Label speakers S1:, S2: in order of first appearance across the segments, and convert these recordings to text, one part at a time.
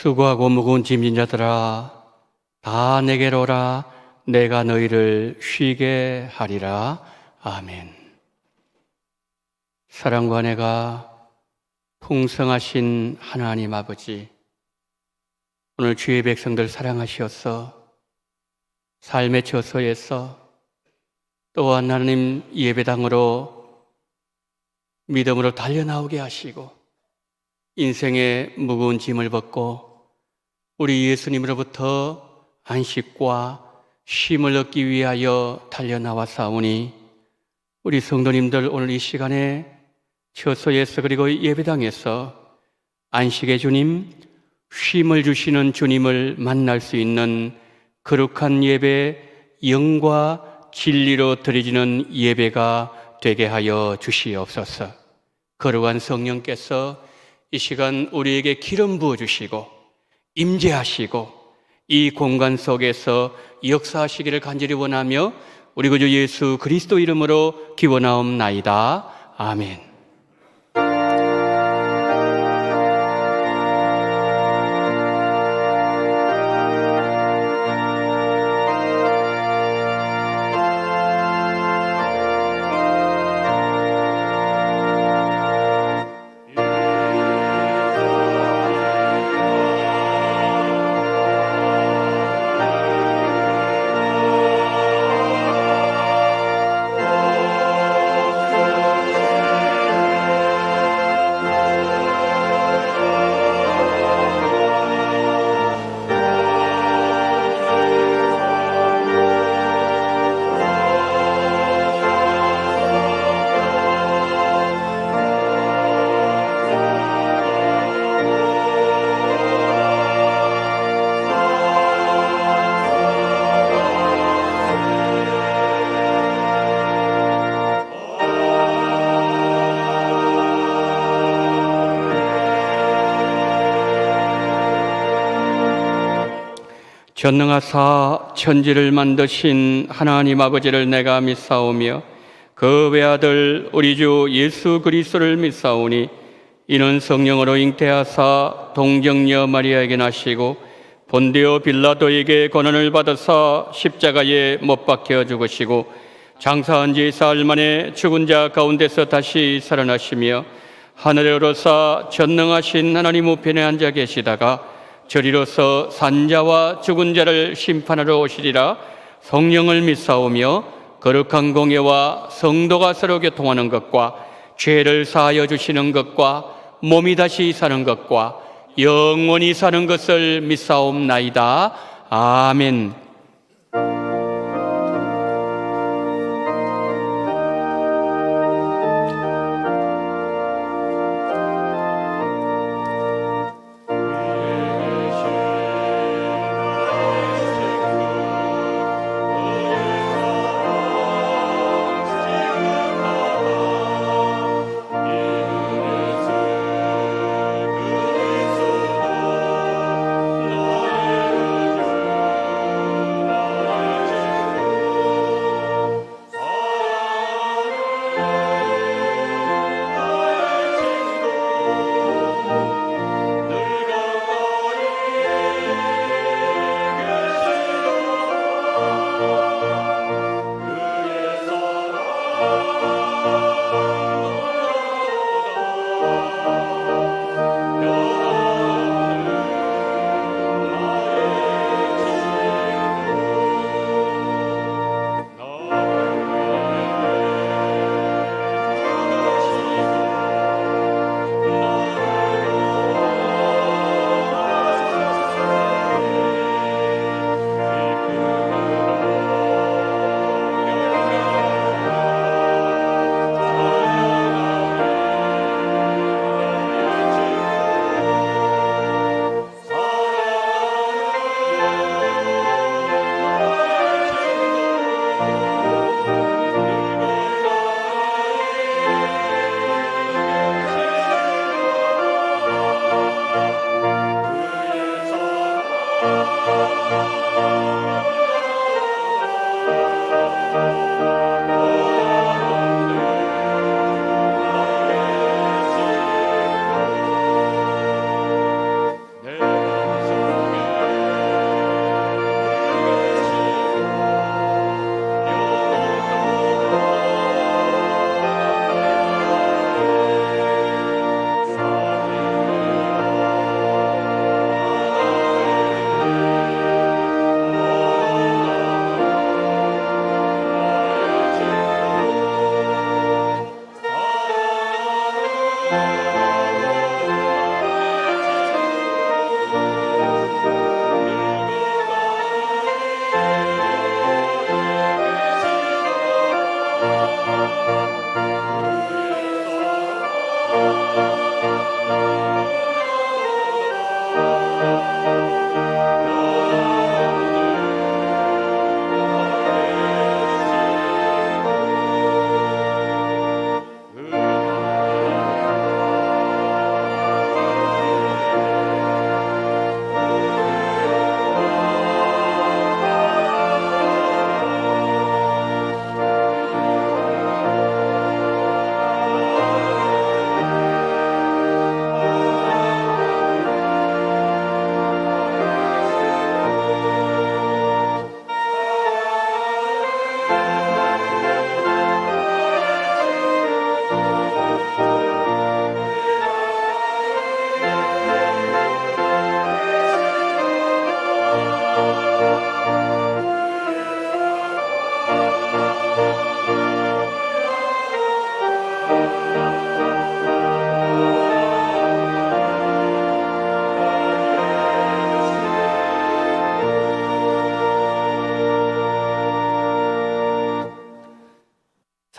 S1: 수고하고 무거운 짐진 자들아 다 내게로 오라. 내가 너희를 쉬게 하리라. 아멘. 사랑과 은혜가 풍성하신 하나님 아버지, 오늘 주의 백성들 사랑하시어서 삶의 저소에서 또한 하나님 예배당으로 믿음으로 달려나오게 하시고 인생의 무거운 짐을 벗고 우리 예수님으로부터 안식과 쉼을 얻기 위하여 달려나왔사오니 우리 성도님들 오늘 이 시간에 처소에서 그리고 예배당에서 안식의 주님, 쉼을 주시는 주님을 만날 수 있는 거룩한 예배, 영과 진리로 드려지는 예배가 되게 하여 주시옵소서. 거룩한 성령께서 이 시간 우리에게 기름 부어주시고 임재하시고 이 공간 속에서 역사하시기를 간절히 원하며 우리 구주 예수 그리스도 이름으로 기원하옵나이다. 아멘. 전능하사 천지를 만드신 하나님 아버지를 내가 믿사오며 그 외아들 우리 주 예수 그리스도를 믿사오니 이는 성령으로 잉태하사 동정녀 마리아에게 나시고 본디오 빌라도에게 고난을 받으사 십자가에 못 박혀 죽으시고 장사한 지 사흘 만에 죽은 자 가운데서 다시 살아나시며 하늘에 오르사 전능하신 하나님 우편에 앉아 계시다가 저리로서 산자와 죽은 자를 심판하러 오시리라. 성령을 믿사오며 거룩한 공예와 성도가 서로 교통하는 것과 죄를 사하여 주시는 것과 몸이 다시 사는 것과 영원히 사는 것을 믿사옵나이다. 아멘.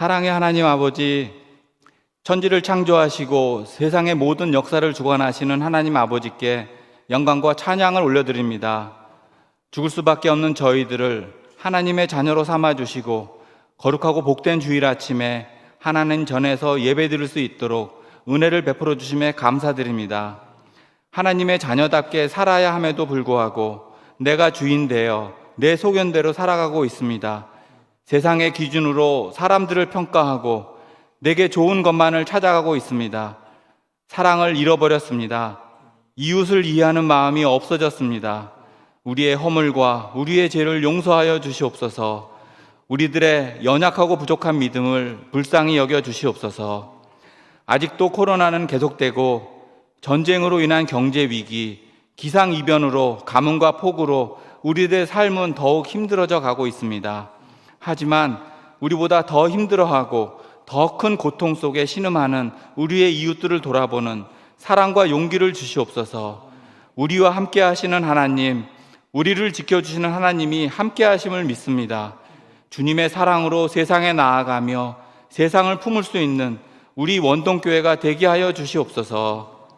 S2: 사랑의 하나님 아버지, 천지를 창조하시고 세상의 모든 역사를 주관하시는 하나님 아버지께 영광과 찬양을 올려드립니다. 죽을 수밖에 없는 저희들을 하나님의 자녀로 삼아주시고 거룩하고 복된 주일 아침에 하나님 전에서 예배드릴 수 있도록 은혜를 베풀어 주심에 감사드립니다. 하나님의 자녀답게 살아야 함에도 불구하고 내가 주인 되어 내 소견대로 살아가고 있습니다. 세상의 기준으로 사람들을 평가하고 내게 좋은 것만을 찾아가고 있습니다. 사랑을 잃어버렸습니다. 이웃을 이해하는 마음이 없어졌습니다. 우리의 허물과 우리의 죄를 용서하여 주시옵소서. 우리들의 연약하고 부족한 믿음을 불쌍히 여겨 주시옵소서. 아직도 코로나는 계속되고 전쟁으로 인한 경제 위기, 기상이변으로 가뭄과 폭우로 우리들의 삶은 더욱 힘들어져 가고 있습니다. 하지만 우리보다 더 힘들어하고 더 큰 고통 속에 신음하는 우리의 이웃들을 돌아보는 사랑과 용기를 주시옵소서. 우리와 함께 하시는 하나님, 우리를 지켜주시는 하나님이 함께 하심을 믿습니다. 주님의 사랑으로 세상에 나아가며 세상을 품을 수 있는 우리 원동교회가 되게 하여 주시옵소서.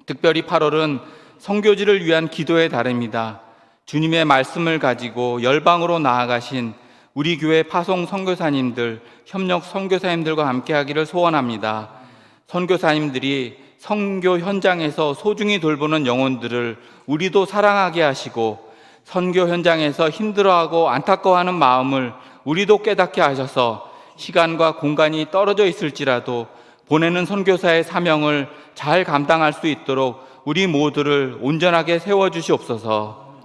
S2: 특별히 8월은 선교지를 위한 기도의 달입니다. 주님의 말씀을 가지고 열방으로 나아가신 우리 교회 파송 선교사님들, 협력 선교사님들과 함께 하기를 소원합니다. 선교사님들이 선교 현장에서 소중히 돌보는 영혼들을 우리도 사랑하게 하시고 선교 현장에서 힘들어하고 안타까워하는 마음을 우리도 깨닫게 하셔서 시간과 공간이 떨어져 있을지라도 보내는 선교사의 사명을 잘 감당할 수 있도록 우리 모두를 온전하게 세워주시옵소서.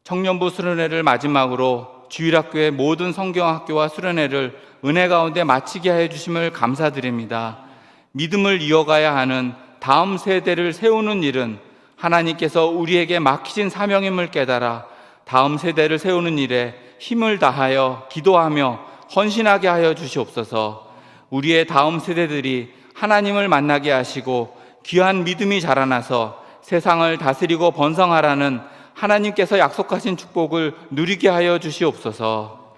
S2: 청년부 수련회를 마지막으로 주일학교의 모든 성경학교와 수련회를 은혜 가운데 마치게 해 주심을 감사드립니다. 믿음을 이어가야 하는 다음 세대를 세우는 일은 하나님께서 우리에게 맡기신 사명임을 깨달아 다음 세대를 세우는 일에 힘을 다하여 기도하며 헌신하게 하여 주시옵소서. 우리의 다음 세대들이 하나님을 만나게 하시고 귀한 믿음이 자라나서 세상을 다스리고 번성하라는 하나님께서 약속하신 축복을 누리게 하여 주시옵소서.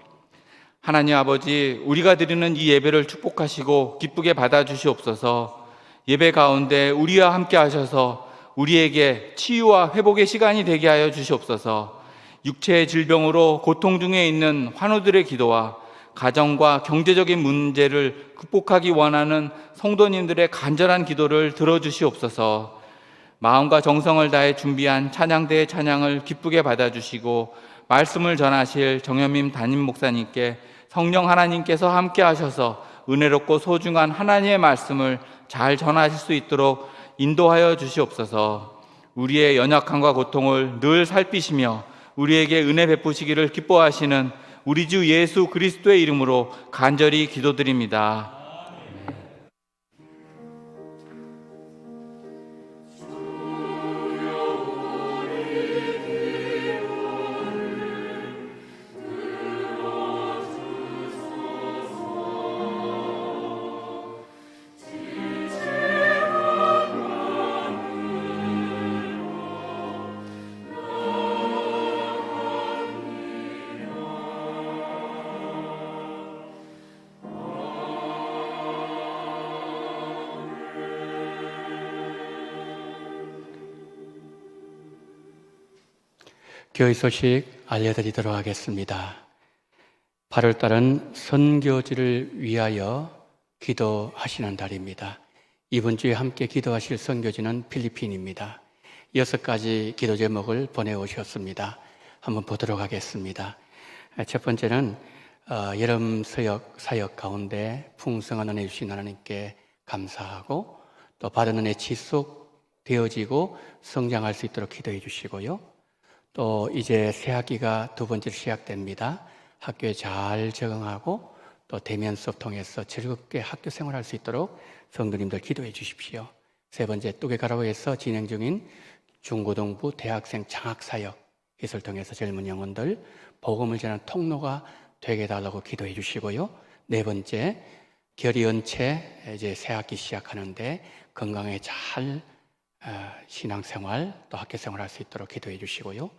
S2: 하나님 아버지, 우리가 드리는 이 예배를 축복하시고 기쁘게 받아주시옵소서. 예배 가운데 우리와 함께 하셔서 우리에게 치유와 회복의 시간이 되게 하여 주시옵소서. 육체의 질병으로 고통 중에 있는 환우들의 기도와 가정과 경제적인 문제를 극복하기 원하는 성도님들의 간절한 기도를 들어주시옵소서. 마음과 정성을 다해 준비한 찬양대의 찬양을 기쁘게 받아주시고 말씀을 전하실 정현민 담임 목사님께 성령 하나님께서 함께 하셔서 은혜롭고 소중한 하나님의 말씀을 잘 전하실 수 있도록 인도하여 주시옵소서. 우리의 연약함과 고통을 늘 살피시며 우리에게 은혜 베푸시기를 기뻐하시는 우리 주 예수 그리스도의 이름으로 간절히 기도드립니다.
S1: 교회 소식 알려드리도록 하겠습니다. 8월달은 선교지를 위하여 기도하시는 달입니다. 이번 주에 함께 기도하실 선교지는 필리핀입니다. 6가지 기도 제목을 보내오셨습니다. 한번 보도록 하겠습니다. 첫 번째는 여름 사역 가운데 풍성한 은혜 주신 하나님께 감사하고 또 받은 은혜 지속되어지고 성장할 수 있도록 기도해 주시고요. 또 이제 새 학기가 두 번째로 시작됩니다. 학교에 잘 적응하고 또 대면 수업 통해서 즐겁게 학교 생활할 수 있도록 성도님들 기도해 주십시오. 세 번째, 뚜게가라오에서 진행 중인 중고등부 대학생 장학사역 이것을 통해서 젊은 영혼들 복음을 전하는 통로가 되게 해달라고 기도해 주시고요. 네 번째, 결의연체 이제 새 학기 시작하는데 건강에 잘 신앙생활 또 학교생활 할 수 있도록 기도해 주시고요.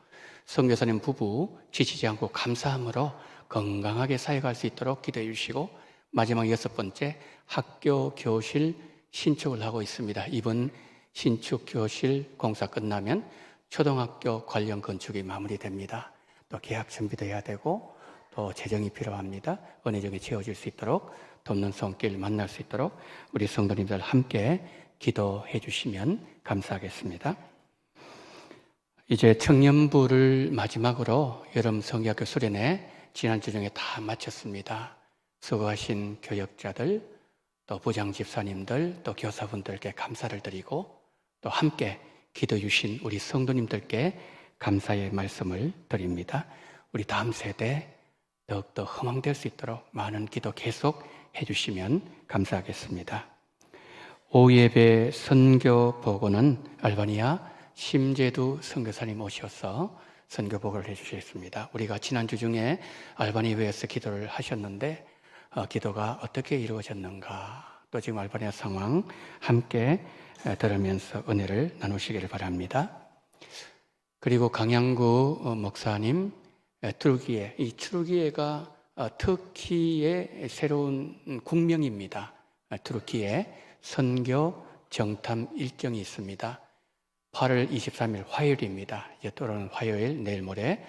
S1: 선교사님 부부 지치지 않고 감사함으로 건강하게 사역할 수 있도록 기도해 주시고 마지막 6번째, 학교 교실 신축을 하고 있습니다. 이번 신축 교실 공사 끝나면 초등학교 관련 건축이 마무리됩니다. 또 계약 준비도 해야 되고 또 재정이 필요합니다. 은혜정이 채워질 수 있도록, 돕는 손길 만날 수 있도록 우리 성도님들 함께 기도해 주시면 감사하겠습니다. 이제 청년부를 마지막으로 여름 성경학교 수련회 지난주 중에 다 마쳤습니다. 수고하신 교역자들, 또 부장 집사님들, 또 교사분들께 감사를 드리고 또 함께 기도해 주신 우리 성도님들께 감사의 말씀을 드립니다. 우리 다음 세대 더욱더 흥황될 수 있도록 많은 기도 계속 해주시면 감사하겠습니다. 오예배 선교 보고는 알바니아 심재두 선교사님 오셔서 선교 보고를 해주셨습니다. 우리가 지난주 중에 알바니아에서 기도를 하셨는데 기도가 어떻게 이루어졌는가, 또 지금 알바니아 상황 함께 들으면서 은혜를 나누시기를 바랍니다. 그리고 강양구 목사님, 트루기에, 이 트루기에가 터키의 새로운 국명입니다. 트루키에 선교 정탐 일정이 있습니다. 8월 23일 화요일입니다. 이제 또는 화요일, 내일 모레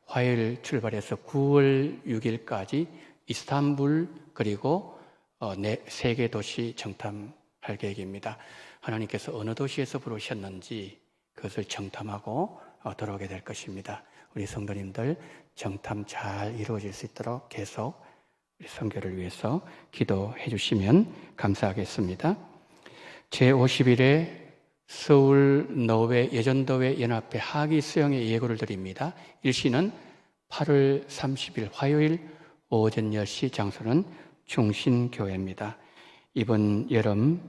S1: 화요일 출발해서 9월 6일까지 이스탄불 그리고 3개 도시 정탐할 계획입니다. 하나님께서 어느 도시에서 부르셨는지 그것을 정탐하고 돌아오게 될 것입니다. 우리 성도님들 정탐 잘 이루어질 수 있도록 계속 우리 선교를 위해서 기도해 주시면 감사하겠습니다. 제50일에 서울 노회 예전도회 연합회 하기 수영회 예고를 드립니다. 일시는 8월 30일 화요일 오전 10시, 장소는 중신교회입니다. 이번 여름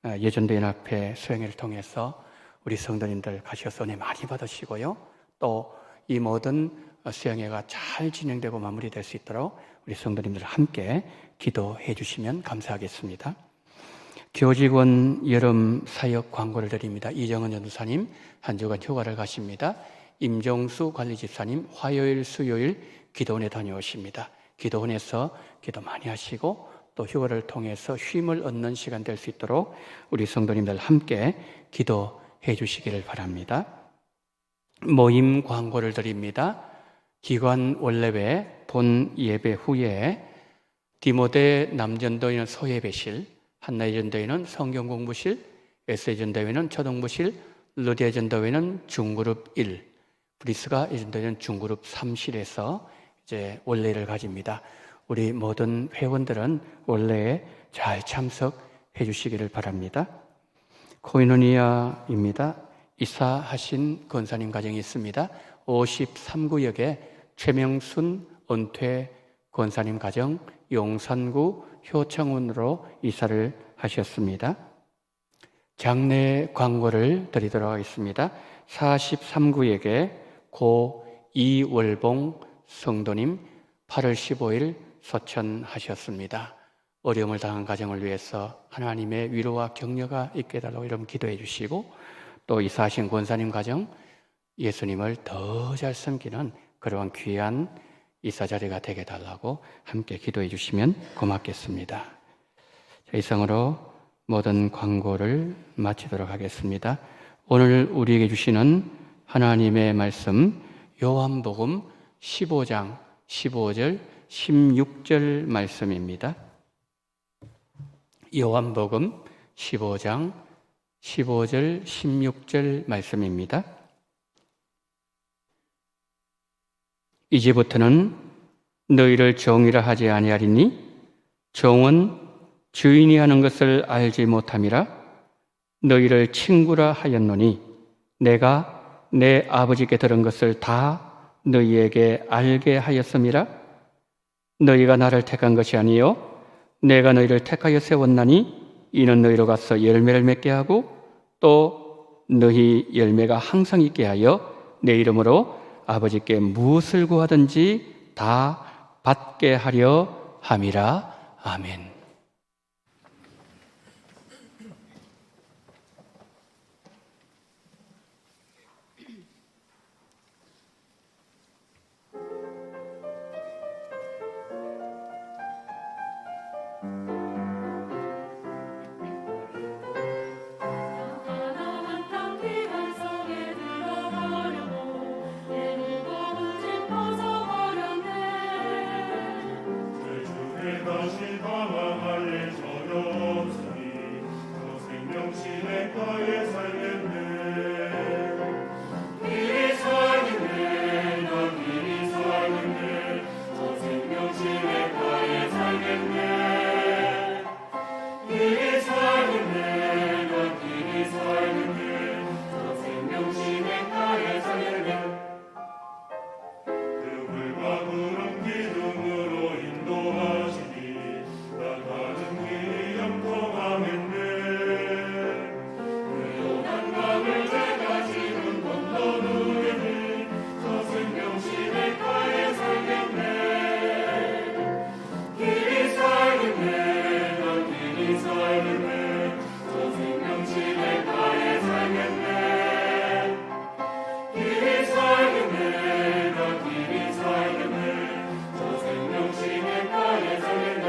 S1: 예전도 연합회 수행회를 통해서 우리 성도님들 가셔서 은혜 많이 받으시고요. 또 이 모든 수행회가 잘 진행되고 마무리될 수 있도록 우리 성도님들 함께 기도해 주시면 감사하겠습니다. 교직원 여름 사역 광고를 드립니다. 이정은 전도사님 한 주간 휴가를 가십니다. 임종수 관리집사님 화요일, 수요일 기도원에 다녀오십니다. 기도원에서 기도 많이 하시고 또 휴가를 통해서 쉼을 얻는 시간 될 수 있도록 우리 성도님들 함께 기도해 주시기를 바랍니다. 모임 광고를 드립니다. 기관 원래회 본 예배 후에 디모데 남전도회는 소예배실, 한나이전도회는 성경공부실, 에세전도회는 초등부실, 르디아전도회는 중그룹 1, 브리스가 예전도회는 중그룹 3실에서 이제 원래를 가집니다. 우리 모든 회원들은 원래에 잘 참석해 주시기를 바랍니다. 코이노니아입니다. 이사하신 권사님 가정이 있습니다. 53구역에 최명순 은퇴 권사님 가정 용산구 효창원으로 이사를 하셨습니다. 장례 광고를 드리도록 하겠습니다. 43구역에 고 이월봉 성도님 8월 15일 소천하셨습니다. 어려움을 당한 가정을 위해서 하나님의 위로와 격려가 있게 해달라고 여러분 기도해 주시고, 또 이사하신 권사님 가정 예수님을 더 잘 섬기는 그러한 귀한 이사 자리가 되게 해달라고 함께 기도해 주시면 고맙겠습니다. 이상으로 모든 광고를 마치도록 하겠습니다. 오늘 우리에게 주시는 하나님의 말씀 요한복음 15장 15절 16절 말씀입니다. 요한복음 15장 15절 16절 말씀입니다. 이제부터는 너희를 종이라 하지 아니하리니 종은 주인이 하는 것을 알지 못함이라. 너희를 친구라 하였노니 내가 내 아버지께 들은 것을 다 너희에게 알게 하였음이라. 너희가 나를 택한 것이 아니요 내가 너희를 택하여 세웠나니 이는 너희로 가서 열매를 맺게 하고 또 너희 열매가 항상 있게 하여 내 이름으로 아버지께 무엇을 구하든지 다 받게 하려 함이라. 아멘.
S3: 길이 살겠네 나 길이 살겠네 저 생명신의 가에 살겠네 그 불과 구름 기둥으로 인도하시니 나 가는 길이 영통하겠네 그 요단강을 내가 지금 건너누리니 저 생명신의 가에 살겠네 길이 살겠네 나 길이 살겠네 저 생명신의 가에 살겠네 길이 살겠네 나 길이 살겠네 저 생명신의 가에 살겠네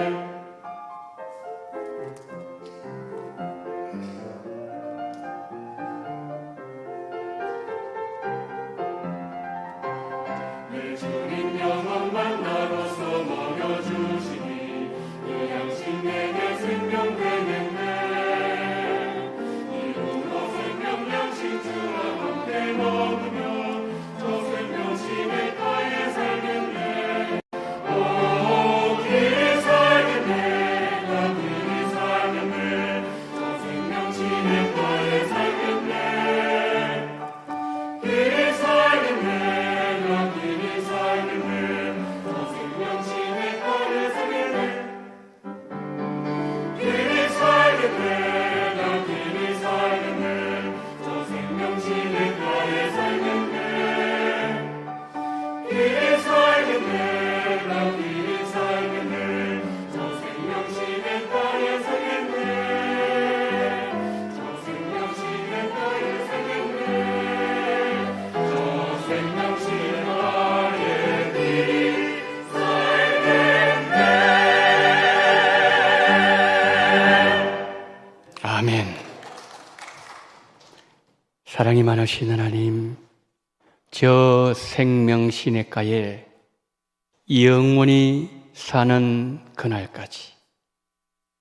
S3: 내 주님 영원 만나로서 먹여주시니 그 양식 내게 생명 되겠네 이후로 생명 양식 주와 함께 먹으며 저 생명신의 가에 살겠네 오 길이 살겠네 나 길이 살겠네 저 생명신의 가에 살겠네 길이 살겠네 나 길이 살겠네 저 생명신의 가에 살겠네 길이 살겠네 나 길이 살겠네 저 생명신의 가에 살겠네 길이 살겠네 나 길이 살겠네 저 생명신의 가에 살겠네 저 생명신의 가에 살겠네 저 생명신의 가에 길이 살겠네
S1: 아멘. 사랑이 많으신 하나님, 저 생명시냇가에 영원히 사는 그날까지,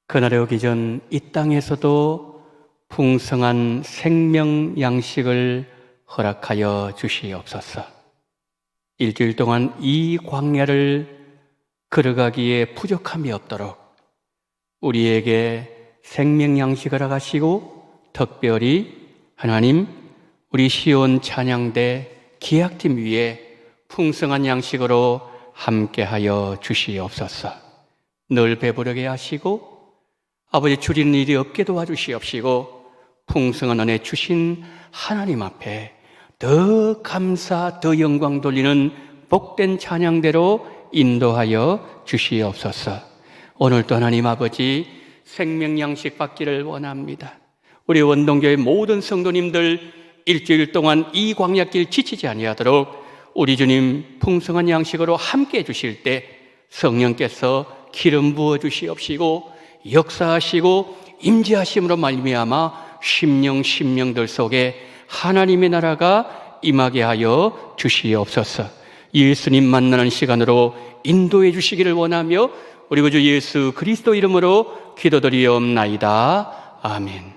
S1: 그날에 오기 전 이 땅에서도 풍성한 생명 양식을 허락하여 주시옵소서. 일주일 동안 이 광야를 걸어가기에 부족함이 없도록 우리에게 생명 양식을 허락하시고, 특별히 하나님, 우리 시온 찬양대 기약팀 위에 풍성한 양식으로 함께하여 주시옵소서. 늘 배부르게 하시고 아버지 줄이는 일이 없게 도와주시옵시고, 풍성한 은혜 주신 하나님 앞에 더 감사, 더 영광 돌리는 복된 찬양대로 인도하여 주시옵소서. 오늘도 하나님 아버지 생명 양식 받기를 원합니다. 우리 원동교회 모든 성도님들 일주일 동안 이 광야길 지치지 아니하도록 우리 주님 풍성한 양식으로 함께해 주실 때 성령께서 기름 부어 주시옵시고 역사하시고 임재하심으로 말미암아 심령들 속에 하나님의 나라가 임하게 하여 주시옵소서. 예수님 만나는 시간으로 인도해 주시기를 원하며 우리 구주 예수 그리스도 이름으로 기도드리옵나이다. 아멘.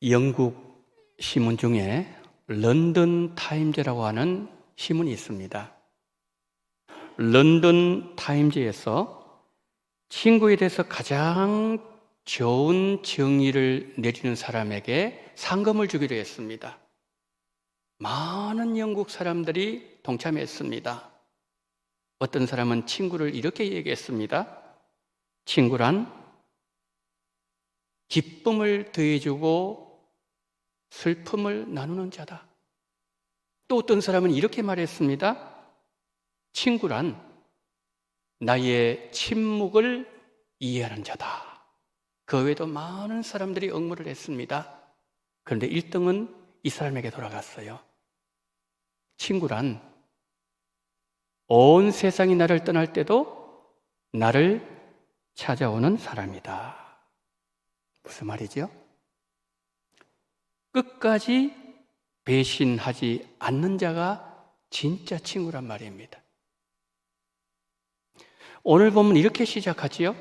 S1: 영국 신문 중에 런던 타임즈라고 하는 신문이 있습니다. 런던 타임즈에서 친구에 대해서 가장 좋은 정의를 내리는 사람에게 상금을 주기로 했습니다. 많은 영국 사람들이 동참했습니다. 어떤 사람은 친구를 이렇게 얘기했습니다. 친구란 기쁨을 더해주고 슬픔을 나누는 자다. 또 어떤 사람은 이렇게 말했습니다. 친구란 나의 침묵을 이해하는 자다. 그 외에도 많은 사람들이 응모를 했습니다. 그런데 1등은 이 사람에게 돌아갔어요. 친구란 온 세상이 나를 떠날 때도 나를 찾아오는 사람이다. 무슨 말이죠? 끝까지 배신하지 않는 자가 진짜 친구란 말입니다. 오늘 보면 이렇게 시작하지요.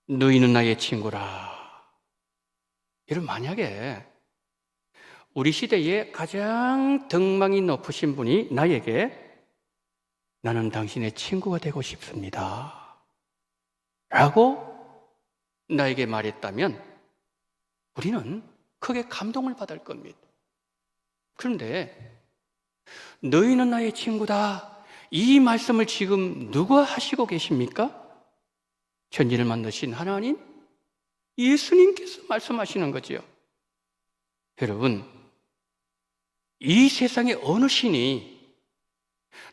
S1: 너희는 나의 친구라. 여러분, 만약에 우리 시대에 가장 덕망이 높으신 분이 나에게 나는 당신의 친구가 되고 싶습니다. 라고 나에게 말했다면 우리는 크게 감동을 받을 겁니다. 그런데 너희는 나의 친구다. 이 말씀을 지금 누가 하시고 계십니까? 천지를 만드신 하나님, 예수님께서 말씀하시는 거죠. 여러분, 이 세상에 어느 신이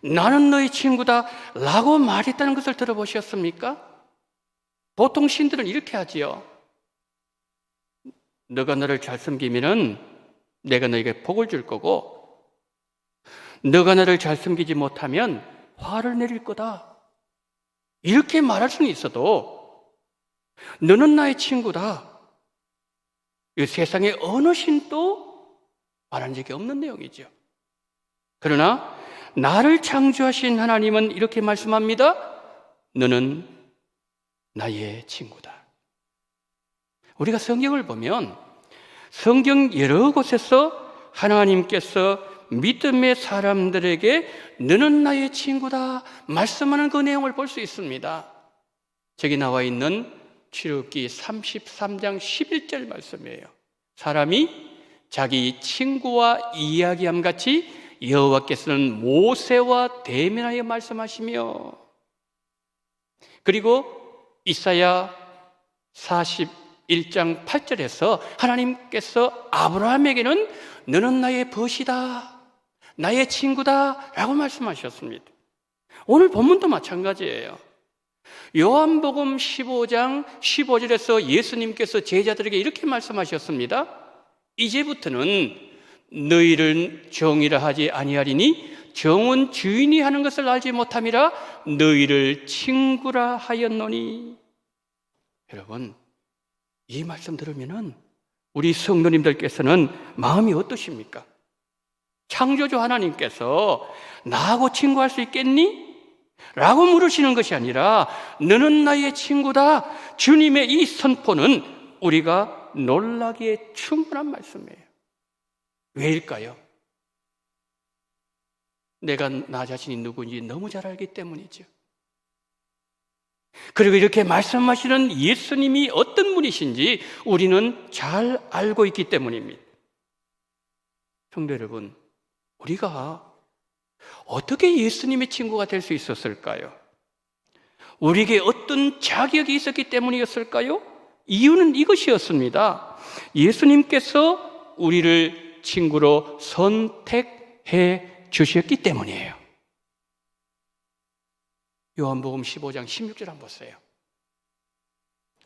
S1: 나는 너의 친구다 라고 말했다는 것을 들어보셨습니까? 보통 신들은 이렇게 하지요. 너가 너를 잘 섬기면은 내가 너에게 복을 줄 거고, 너가 너를 잘 섬기지 못하면 화를 내릴 거다. 이렇게 말할 수는 있어도 너는 나의 친구다. 이 세상에 어느 신도 말한 적이 없는 내용이죠. 그러나 나를 창조하신 하나님은 이렇게 말씀합니다. 너는 나의 친구다. 우리가 성경을 보면 성경 여러 곳에서 하나님께서 믿음의 사람들에게 너는 나의 친구다 말씀하는 그 내용을 볼 수 있습니다. 저기 나와 있는 출애굽기 33장 11절 말씀이에요. 사람이 자기 친구와 이야기함 같이 여호와께서는 모세와 대면하여 말씀하시며, 그리고 이사야 41장 8절에서 하나님께서 아브라함에게는 너는 나의 벗이다, 나의 친구다 라고 말씀하셨습니다. 오늘 본문도 마찬가지예요. 요한복음 15장 15절에서 예수님께서 제자들에게 이렇게 말씀하셨습니다. 이제부터는 너희를 종이라 하지 아니하리니 종은 주인이 하는 것을 알지 못함이라 너희를 친구라 하였노니. 여러분, 이 말씀 들으면은 우리 성도님들께서는 마음이 어떠십니까? 창조주 하나님께서 나하고 친구할 수 있겠니? 라고 물으시는 것이 아니라 너는 나의 친구다. 주님의 이 선포는 우리가 놀라기에 충분한 말씀이에요. 왜일까요? 내가 나 자신이 누구인지 너무 잘 알기 때문이죠. 그리고 이렇게 말씀하시는 예수님이 어떤 분이신지 우리는 잘 알고 있기 때문입니다. 성도 여러분, 우리가 어떻게 예수님의 친구가 될 수 있었을까요? 우리에게 어떤 자격이 있었기 때문이었을까요? 이유는 이것이었습니다. 예수님께서 우리를 친구로 선택해 주셨기 때문이에요. 요한복음 15장 16절 한번 보세요.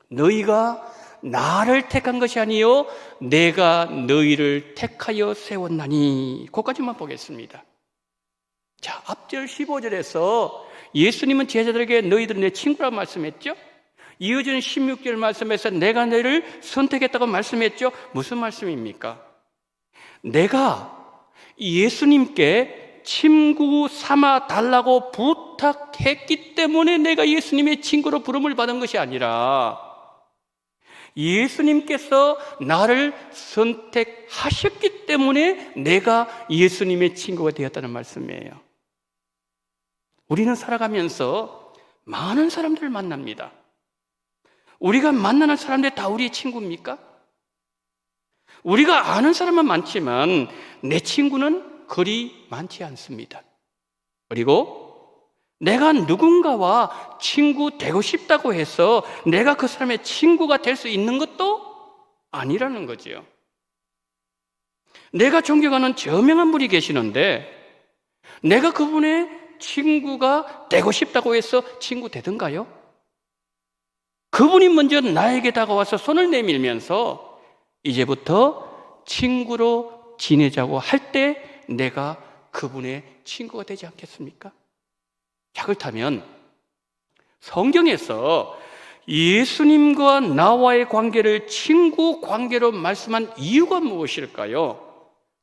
S1: 너희가 나를 택한 것이 아니요 내가 너희를 택하여 세웠나니. 그것까지만 보겠습니다. 자, 앞절 15절에서 예수님은 제자들에게 너희들은 내 친구라고 말씀했죠. 이어지는 16절 말씀에서 내가 너희를 선택했다고 말씀했죠. 무슨 말씀입니까? 내가 예수님께 친구 삼아 달라고 부탁했기 때문에 내가 예수님의 친구로 부름을 받은 것이 아니라 예수님께서 나를 선택하셨기 때문에 내가 예수님의 친구가 되었다는 말씀이에요. 우리는 살아가면서 많은 사람들을 만납니다. 우리가 만나는 사람들 다 우리의 친구입니까? 우리가 아는 사람은 많지만 내 친구는 그리 많지 않습니다. 그리고 내가 누군가와 친구 되고 싶다고 해서 내가 그 사람의 친구가 될 수 있는 것도 아니라는 거지요. 내가 존경하는 저명한 분이 계시는데 내가 그분의 친구가 되고 싶다고 해서 친구 되던가요? 그분이 먼저 나에게 다가와서 손을 내밀면서 이제부터 친구로 지내자고 할 때 내가 그분의 친구가 되지 않겠습니까? 자, 그렇다면 성경에서 예수님과 나와의 관계를 친구 관계로 말씀한 이유가 무엇일까요?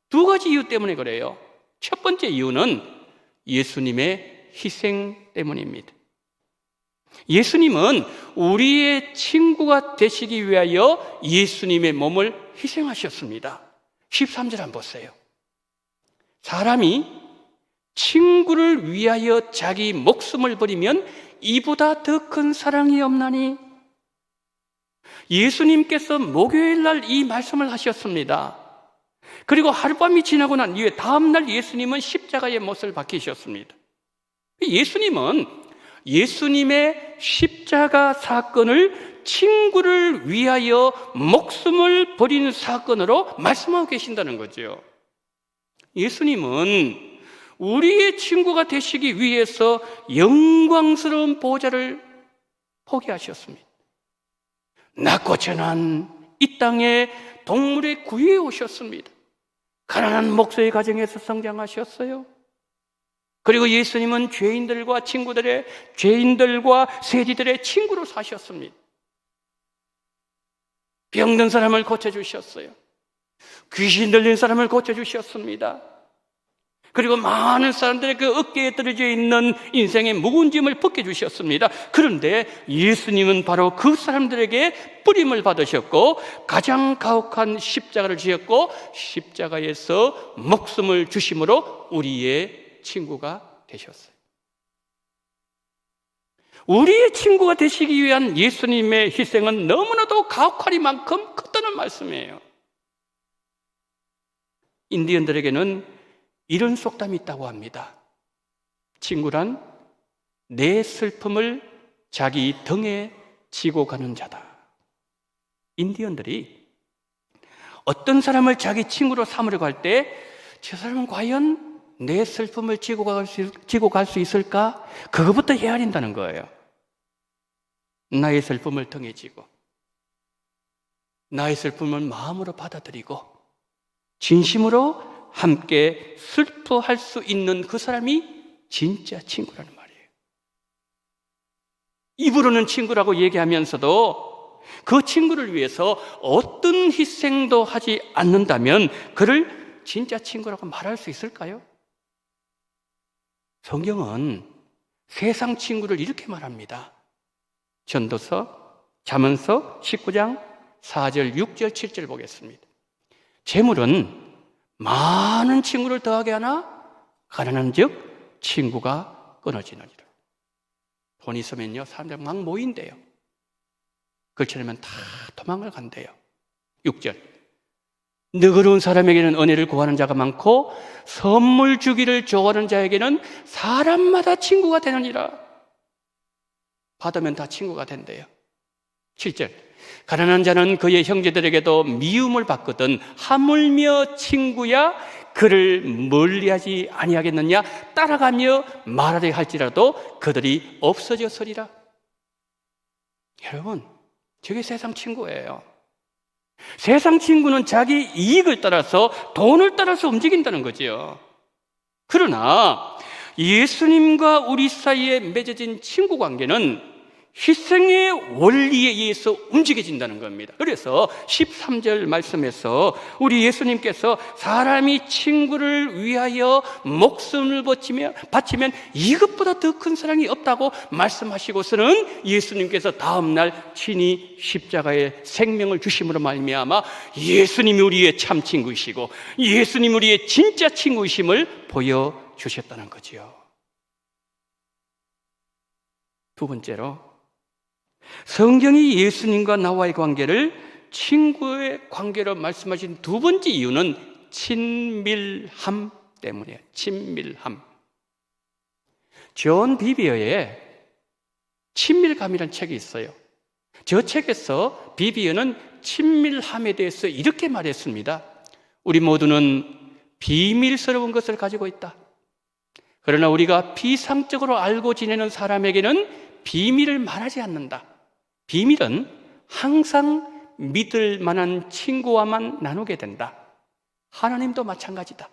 S1: 두 가지 이유 때문에 그래요. 첫 번째 이유는 예수님의 희생 때문입니다. 예수님은 우리의 친구가 되시기 위하여 예수님의 몸을 희생하셨습니다. 13절 한번 보세요. 사람이 친구를 위하여 자기 목숨을 버리면 이보다 더 큰 사랑이 없나니? 예수님께서 목요일 날 이 말씀을 하셨습니다. 그리고 하룻밤이 지나고 난 이후에 다음날 예수님은 십자가의 못을 박히셨습니다. 예수님의 십자가 사건을 친구를 위하여 목숨을 버리는 사건으로 말씀하고 계신다는 거죠. 예수님은 우리의 친구가 되시기 위해서 영광스러운 보좌를 포기하셨습니다. 낮고 천한 이 땅에 동물의 구유에 오셨습니다. 가난한 목소의 가정에서 성장하셨어요. 그리고 예수님은 죄인들과 세리들의 친구로 사셨습니다. 병든 사람을 고쳐주셨어요. 귀신 들린 사람을 고쳐주셨습니다. 그리고 많은 사람들의 그 어깨에 떨어져 있는 인생의 무거운 짐을 벗겨주셨습니다. 그런데 예수님은 바로 그 사람들에게 뿌림을 받으셨고 가장 가혹한 십자가를 지었고 십자가에서 목숨을 주심으로 우리의 친구가 되셨어요. 우리의 친구가 되시기 위한 예수님의 희생은 너무나도 가혹하리만큼 컸다는 말씀이에요. 인디언들에게는 이런 속담이 있다고 합니다. 친구란 내 슬픔을 자기 등에 지고 가는 자다. 인디언들이 어떤 사람을 자기 친구로 삼으려고 할 때 저 사람은 과연 내 슬픔을 지고 갈 수 있을까? 그것부터 헤아린다는 거예요. 나의 슬픔을 등에 지고 나의 슬픔을 마음으로 받아들이고 진심으로 함께 슬퍼할 수 있는 그 사람이 진짜 친구라는 말이에요. 입으로는 친구라고 얘기하면서도 그 친구를 위해서 어떤 희생도 하지 않는다면 그를 진짜 친구라고 말할 수 있을까요? 성경은 세상 친구를 이렇게 말합니다. 전도서, 잠언서 19장 4절, 6절, 7절 보겠습니다. 재물은 많은 친구를 더하게 하나 가난한 즉 친구가 끊어지느니라. 돈 있으면요 사람들 막 모인대요. 그렇지 않으면 다 도망을 간대요. 6절 너그러운 사람에게는 은혜를 구하는 자가 많고 선물 주기를 좋아하는 자에게는 사람마다 친구가 되느니라. 받으면 다 친구가 된대요. 7절 가난한 자는 그의 형제들에게도 미움을 받거든 하물며 친구야 그를 멀리하지 아니하겠느냐. 따라가며 말하려 할지라도 그들이 없어졌으리라. 여러분, 저게 세상 친구예요. 세상 친구는 자기 이익을 따라서 돈을 따라서 움직인다는 거죠. 그러나 예수님과 우리 사이에 맺어진 친구 관계는 희생의 원리에 의해서 움직여진다는 겁니다. 그래서 13절 말씀에서 우리 예수님께서 사람이 친구를 위하여 목숨을 바치면 이것보다 더 큰 사랑이 없다고 말씀하시고서는 예수님께서 다음날 친히 십자가에 생명을 주심으로 말미암아 예수님이 우리의 참 친구이시고 예수님이 우리의 진짜 친구이심을 보여주셨다는 거지요. 두 번째로 성경이 예수님과 나와의 관계를 친구의 관계로 말씀하신 두 번째 이유는 친밀함 때문이에요. 친밀함. 존 비비어의 친밀감이라는 책이 있어요. 저 책에서 비비어는 친밀함에 대해서 이렇게 말했습니다. 우리 모두는 비밀스러운 것을 가지고 있다. 그러나 우리가 비상적으로 알고 지내는 사람에게는 비밀을 말하지 않는다. 비밀은 항상 믿을 만한 친구와만 나누게 된다. 하나님도 마찬가지다.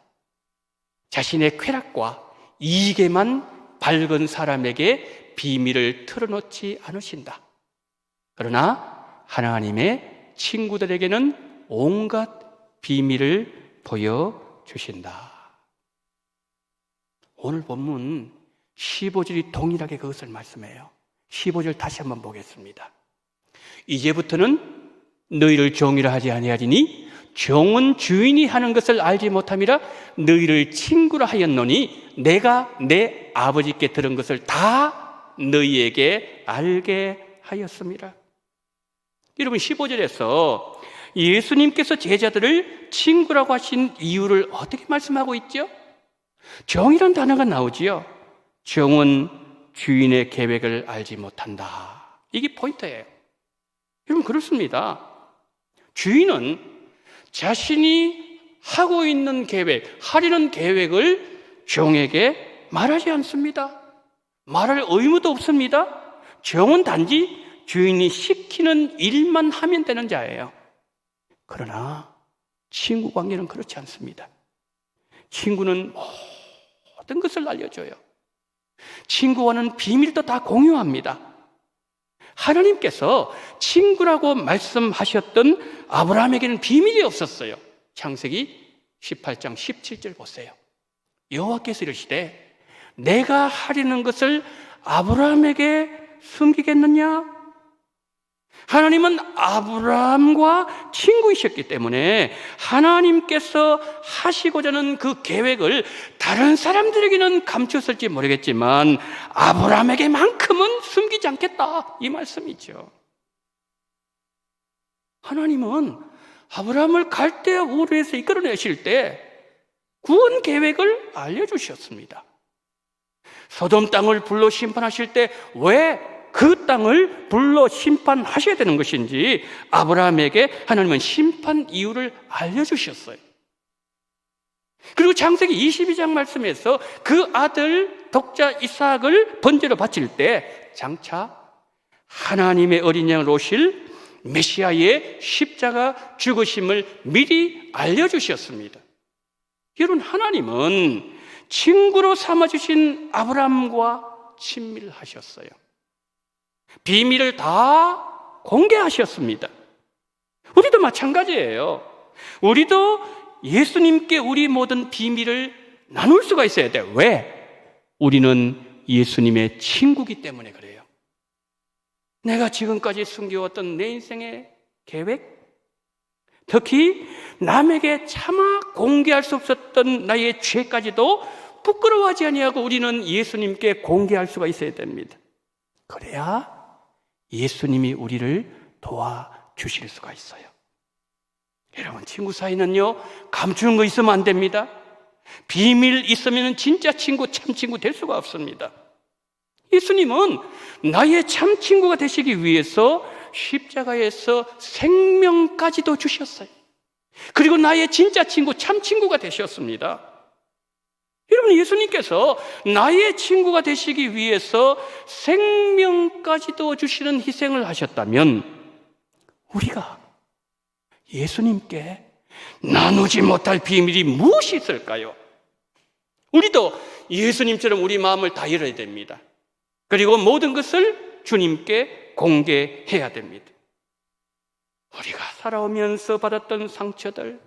S1: 자신의 쾌락과 이익에만 밝은 사람에게 비밀을 털어놓지 않으신다. 그러나 하나님의 친구들에게는 온갖 비밀을 보여주신다. 오늘 본문 15절이 동일하게 그것을 말씀해요. 15절 다시 한번 보겠습니다. 이제부터는 너희를 종이라 하지 아니하리니 종은 주인이 하는 것을 알지 못함이라 너희를 친구라 하였노니 내가 내 아버지께 들은 것을 다 너희에게 알게 하였습니다. 여러분 15절에서 예수님께서 제자들을 친구라고 하신 이유를 어떻게 말씀하고 있죠? 종이란 단어가 나오지요. 종은 주인의 계획을 알지 못한다. 이게 포인트예요. 여러분 그렇습니다. 주인은 자신이 하고 있는 계획, 하려는 계획을 종에게 말하지 않습니다. 말할 의무도 없습니다. 종은 단지 주인이 시키는 일만 하면 되는 자예요. 그러나 친구 관계는 그렇지 않습니다. 친구는 모든 것을 알려줘요. 친구와는 비밀도 다 공유합니다. 하나님께서 친구라고 말씀하셨던 아브라함에게는 비밀이 없었어요. 창세기 18장 17절 보세요. 여호와께서 이르시되 내가 하려는 것을 아브라함에게 숨기겠느냐? 하나님은 아브라함과 친구이셨기 때문에 하나님께서 하시고자 하는 그 계획을 다른 사람들에게는 감췄을지 모르겠지만 아브라함에게만큼은 숨기지 않겠다, 이 말씀이죠. 하나님은 아브라함을 갈대아 우르에서 이끌어내실 때 구원 계획을 알려주셨습니다. 소돔 땅을 불로 심판하실 때 왜 그 땅을 불로 심판하셔야 되는 것인지 아브라함에게 하나님은 심판 이유를 알려주셨어요. 그리고 창세기 22장 말씀에서 그 아들 독자 이삭을 번제로 바칠 때 장차 하나님의 어린 양을 오실 메시아의 십자가 죽으심을 미리 알려주셨습니다. 여러분 하나님은 친구로 삼아주신 아브라함과 친밀하셨어요. 비밀을 다 공개하셨습니다. 우리도 마찬가지예요. 우리도 예수님께 우리 모든 비밀을 나눌 수가 있어야 돼요. 왜? 우리는 예수님의 친구이기 때문에 그래요. 내가 지금까지 숨겨왔던 내 인생의 계획, 특히 남에게 차마 공개할 수 없었던 나의 죄까지도 부끄러워하지 아니하고 우리는 예수님께 공개할 수가 있어야 됩니다. 그래야 예수님이 우리를 도와주실 수가 있어요. 여러분 친구 사이는요 감추는 거 있으면 안 됩니다. 비밀 있으면 진짜 친구, 참 친구 될 수가 없습니다. 예수님은 나의 참 친구가 되시기 위해서 십자가에서 생명까지도 주셨어요. 그리고 나의 진짜 친구, 참 친구가 되셨습니다. 여러분 예수님께서 나의 친구가 되시기 위해서 생명까지도 주시는 희생을 하셨다면 우리가 예수님께 나누지 못할 비밀이 무엇이 있을까요? 우리도 예수님처럼 우리 마음을 다 열어야 됩니다. 그리고 모든 것을 주님께 공개해야 됩니다. 우리가 살아오면서 받았던 상처들,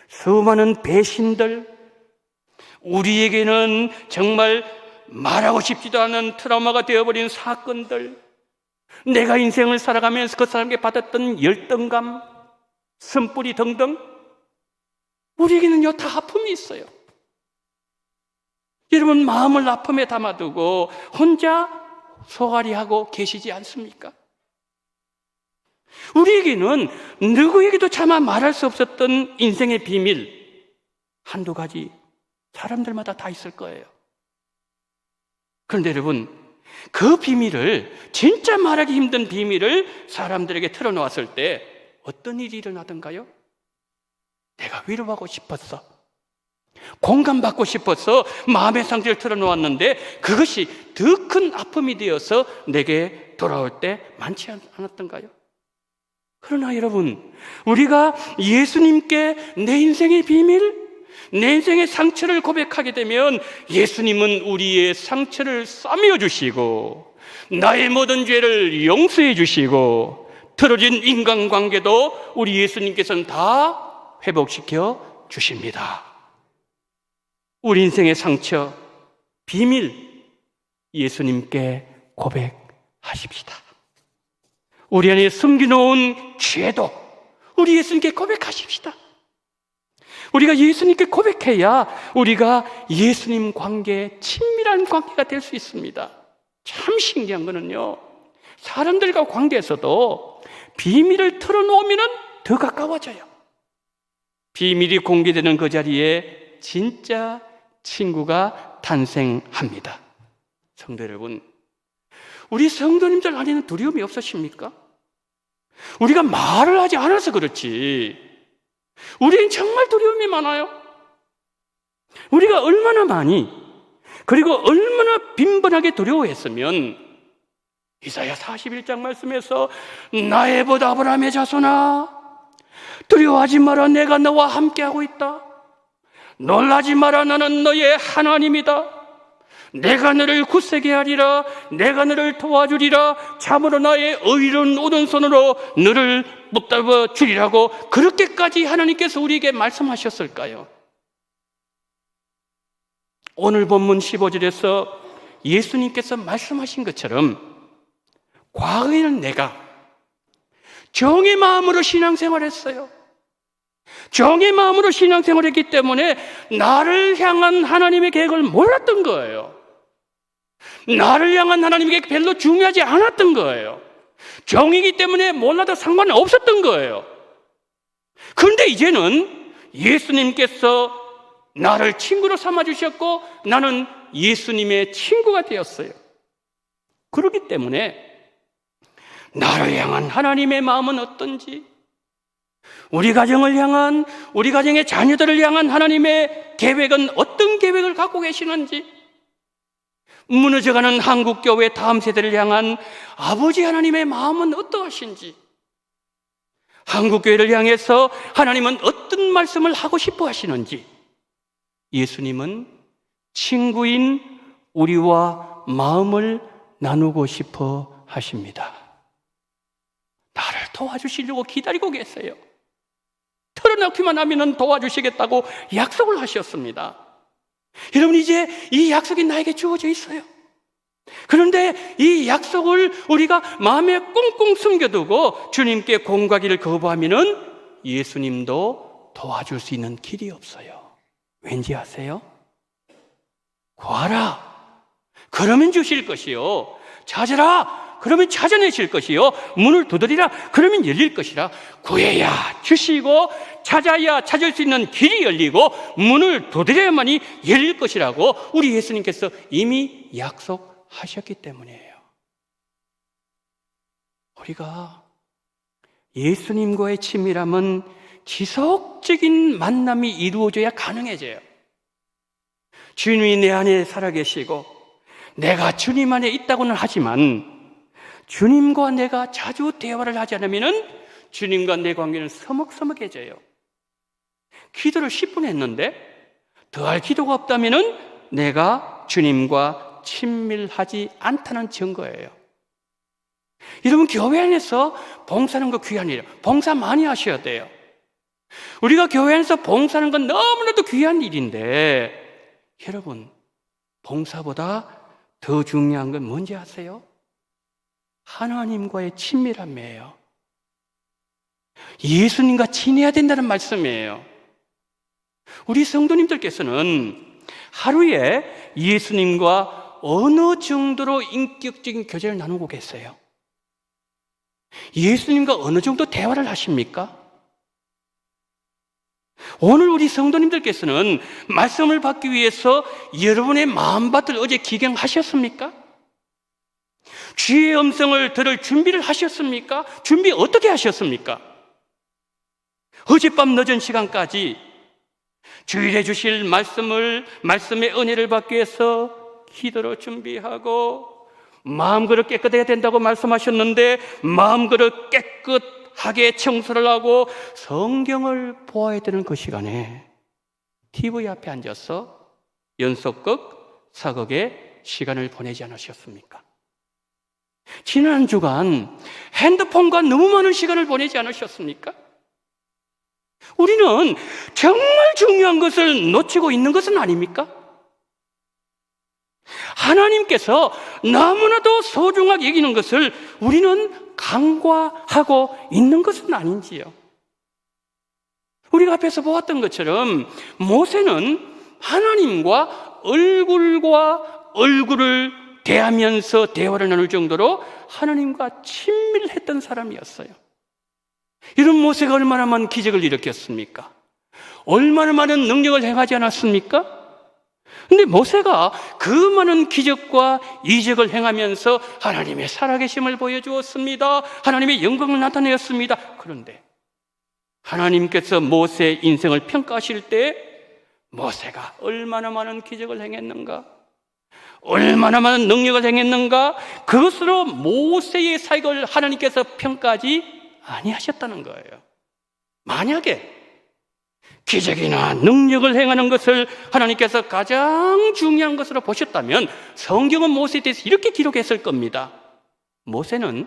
S1: 수많은 배신들, 우리에게는 정말 말하고 싶지도 않은 트라우마가 되어버린 사건들, 내가 인생을 살아가면서 그 사람에게 받았던 열등감, 쓴뿌리 등등, 우리에게는요 다 아픔이 있어요. 여러분 마음을 아픔에 담아두고 혼자 소갈이하고 계시지 않습니까? 우리에게는 누구에게도 차마 말할 수 없었던 인생의 비밀 한두 가지 사람들마다 다 있을 거예요. 그런데 여러분 그 비밀을, 진짜 말하기 힘든 비밀을 사람들에게 털어놓았을 때 어떤 일이 일어나던가요? 내가 위로하고 싶었어, 공감받고 싶어서 마음의 상처를 털어놓았는데 그것이 더 큰 아픔이 되어서 내게 돌아올 때 많지 않았던가요? 그러나 여러분 우리가 예수님께 내 인생의 비밀, 내 인생의 상처를 고백하게 되면 예수님은 우리의 상처를 싸매어 주시고 나의 모든 죄를 용서해 주시고 틀어진 인간관계도 우리 예수님께서는 다 회복시켜 주십니다. 우리 인생의 상처, 비밀 예수님께 고백하십시다. 우리 안에 숨겨놓은 죄도, 우리 예수님께 고백하십시다. 우리가 예수님께 고백해야 우리가 예수님 관계에 친밀한 관계가 될 수 있습니다. 참 신기한 거는요, 사람들과 관계에서도 비밀을 털어놓으면 더 가까워져요. 비밀이 공개되는 그 자리에 진짜 친구가 탄생합니다. 성도 여러분, 우리 성도님들 안에는 두려움이 없으십니까? 우리가 말을 하지 않아서 그렇지 우리는 정말 두려움이 많아요. 우리가 얼마나 많이, 그리고 얼마나 빈번하게 두려워했으면 이사야 41장 말씀에서 나의 봇 아브라함의 자손아, 두려워하지 마라, 내가 너와 함께하고 있다. 놀라지 마라, 나는 너의 하나님이다. 내가 너를 굳세게 하리라. 내가 너를 도와주리라. 참으로 나의 의로운 오른손으로 너를 붙잡아 주리라고 그렇게까지 하나님께서 우리에게 말씀하셨을까요? 오늘 본문 15절에서 예수님께서 말씀하신 것처럼 과거에는 내가 정의 마음으로 신앙생활했어요. 정의 마음으로 신앙생활했기 때문에 나를 향한 하나님의 계획을 몰랐던 거예요. 나를 향한 하나님의 계획이 별로 중요하지 않았던 거예요. 정의이기 때문에 몰라도 상관없었던 거예요. 그런데 이제는 예수님께서 나를 친구로 삼아주셨고 나는 예수님의 친구가 되었어요. 그렇기 때문에 나를 향한 하나님의 마음은 어떤지, 우리 가정을 향한, 우리 가정의 자녀들을 향한 하나님의 계획은 어떤 계획을 갖고 계시는지, 무너져가는 한국교회 다음 세대를 향한 아버지 하나님의 마음은 어떠하신지, 한국교회를 향해서 하나님은 어떤 말씀을 하고 싶어 하시는지, 예수님은 친구인 우리와 마음을 나누고 싶어 하십니다. 나를 도와주시려고 기다리고 계세요. 털어놓기만 하면 도와주시겠다고 약속을 하셨습니다. 여러분, 이제 이 약속이 나에게 주어져 있어요. 그런데 이 약속을 우리가 마음에 꽁꽁 숨겨두고 주님께 공가기를 거부하면은 예수님도 도와줄 수 있는 길이 없어요. 왠지 아세요? 구하라, 그러면 주실 것이요. 찾으라, 그러면 찾아내실 것이요. 문을 두드리라, 그러면 열릴 것이라. 구해야 주시고 찾아야 찾을 수 있는 길이 열리고 문을 두드려야만이 열릴 것이라고 우리 예수님께서 이미 약속하셨기 때문이에요. 우리가 예수님과의 친밀함은 지속적인 만남이 이루어져야 가능해져요. 주님이 내 안에 살아계시고 내가 주님 안에 있다고는 하지만 주님과 내가 자주 대화를 하지 않으면 주님과 내 관계는 서먹서먹해져요. 기도를 10분 했는데 더할 기도가 없다면 내가 주님과 친밀하지 않다는 증거예요. 여러분, 교회 안에서 봉사하는 거 귀한 일이에요. 봉사 많이 하셔야 돼요. 우리가 교회 안에서 봉사하는 건 너무나도 귀한 일인데, 여러분, 봉사보다 더 중요한 건 뭔지 아세요? 하나님과의 친밀함이에요. 예수님과 친해야 된다는 말씀이에요. 우리 성도님들께서는 하루에 예수님과 어느 정도로 인격적인 교제를 나누고 계세요? 예수님과 어느 정도 대화를 하십니까? 오늘 우리 성도님들께서는 말씀을 받기 위해서 여러분의 마음밭을 어제 기경하셨습니까? 주의 음성을 들을 준비를 하셨습니까? 준비 어떻게 하셨습니까? 어젯밤 늦은 시간까지 주일에 주실 말씀의 은혜를 받기 위해서 기도로 준비하고, 마음그릇 깨끗해야 된다고 말씀하셨는데 마음그릇 깨끗하게 청소를 하고 성경을 보아야 되는 그 시간에 TV 앞에 앉아서 연속극, 사극의 시간을 보내지 않으셨습니까? 지난 주간 핸드폰과 너무 많은 시간을 보내지 않으셨습니까? 우리는 정말 중요한 것을 놓치고 있는 것은 아닙니까? 하나님께서 너무나도 소중하게 여기는 것을 우리는 간과하고 있는 것은 아닌지요? 우리가 앞에서 보았던 것처럼 모세는 하나님과 얼굴과 얼굴을 대하면서 대화를 나눌 정도로 하나님과 친밀했던 사람이었어요. 이런 모세가 얼마나 많은 기적을 일으켰습니까? 얼마나 많은 능력을 행하지 않았습니까? 근데 모세가 그 많은 기적과 이적을 행하면서 하나님의 살아계심을 보여주었습니다. 하나님의 영광을 나타내었습니다. 그런데 하나님께서 모세의 인생을 평가하실 때 모세가 얼마나 많은 기적을 행했는가, 얼마나 많은 능력을 행했는가, 그것으로 모세의 사역을 하나님께서 평가하지 아니하셨다는 거예요. 만약에 기적이나 능력을 행하는 것을 하나님께서 가장 중요한 것으로 보셨다면 성경은 모세에 대해서 이렇게 기록했을 겁니다. 모세는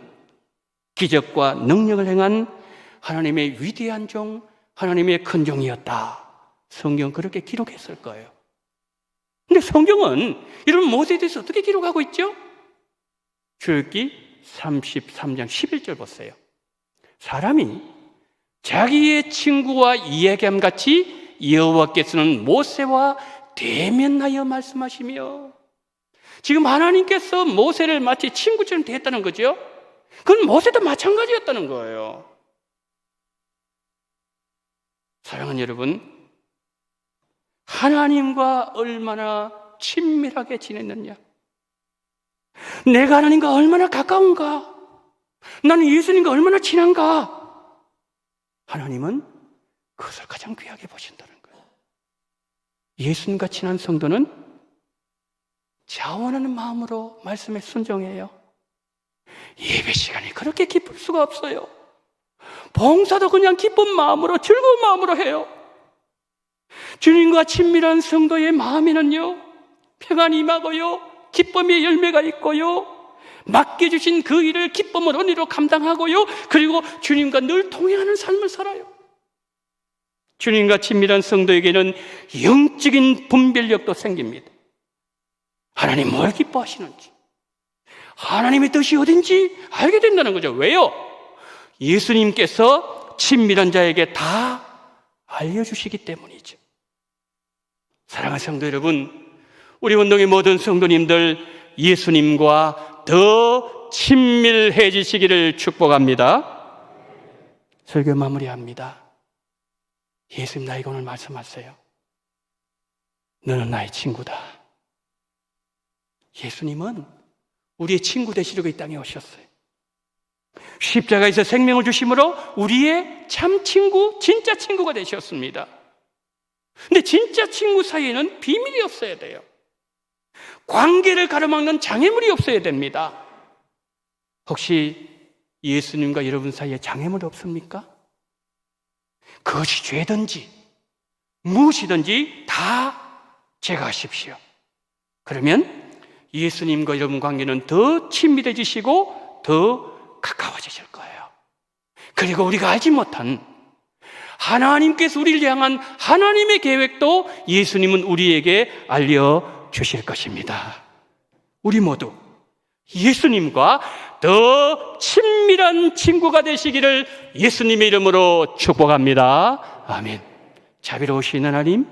S1: 기적과 능력을 행한 하나님의 위대한 종, 하나님의 큰 종이었다. 성경은 그렇게 기록했을 거예요. 근데 성경은 이런 모세에 대해서 어떻게 기록하고 있죠? 출애굽기 33장 11절 보세요. 사람이 자기의 친구와 이야기함 같이 여호와께서는 모세와 대면하여 말씀하시며, 지금 하나님께서 모세를 마치 친구처럼 대했다는 거죠. 그건 모세도 마찬가지였다는 거예요. 사랑하는 여러분, 하나님과 얼마나 친밀하게 지냈느냐, 내가 하나님과 얼마나 가까운가, 나는 예수님과 얼마나 친한가, 하나님은 그것을 가장 귀하게 보신다는 거예요. 예수님과 친한 성도는 자원하는 마음으로 말씀에 순종해요. 예배 시간이 그렇게 기쁠 수가 없어요. 봉사도 그냥 기쁜 마음으로, 즐거운 마음으로 해요. 주님과 친밀한 성도의 마음에는요, 평안이 임하고요, 기쁨의 열매가 있고요, 맡겨주신 그 일을 기쁨으로 은혜로 감당하고요, 그리고 주님과 늘 동행하는 삶을 살아요. 주님과 친밀한 성도에게는 영적인 분별력도 생깁니다. 하나님 뭘 기뻐하시는지, 하나님의 뜻이 어딘지 알게 된다는 거죠. 왜요? 예수님께서 친밀한 자에게 다 알려주시기 때문이죠. 사랑하는 성도 여러분, 우리 원동의 모든 성도님들 예수님과 더 친밀해지시기를 축복합니다. 설교 마무리합니다. 예수님 나에게 오늘 말씀하세요. 너는 나의 친구다. 예수님은 우리의 친구 되시려고 이 땅에 오셨어요. 십자가에서 생명을 주심으로 우리의 참 친구, 진짜 친구가 되셨습니다. 근데 진짜 친구 사이에는 비밀이 없어야 돼요. 관계를 가로막는 장애물이 없어야 됩니다. 혹시 예수님과 여러분 사이에 장애물이 없습니까? 그것이 죄든지 무엇이든지 다 제거하십시오. 그러면 예수님과 여러분 관계는 더 친밀해지시고 더 가까워지실 거예요. 그리고 우리가 알지 못한 하나님께서 우리를 향한 하나님의 계획도 예수님은 우리에게 알려주실 것입니다. 우리 모두 예수님과 더 친밀한 친구가 되시기를 예수님의 이름으로 축복합니다. 아멘. 자비로우신 하나님,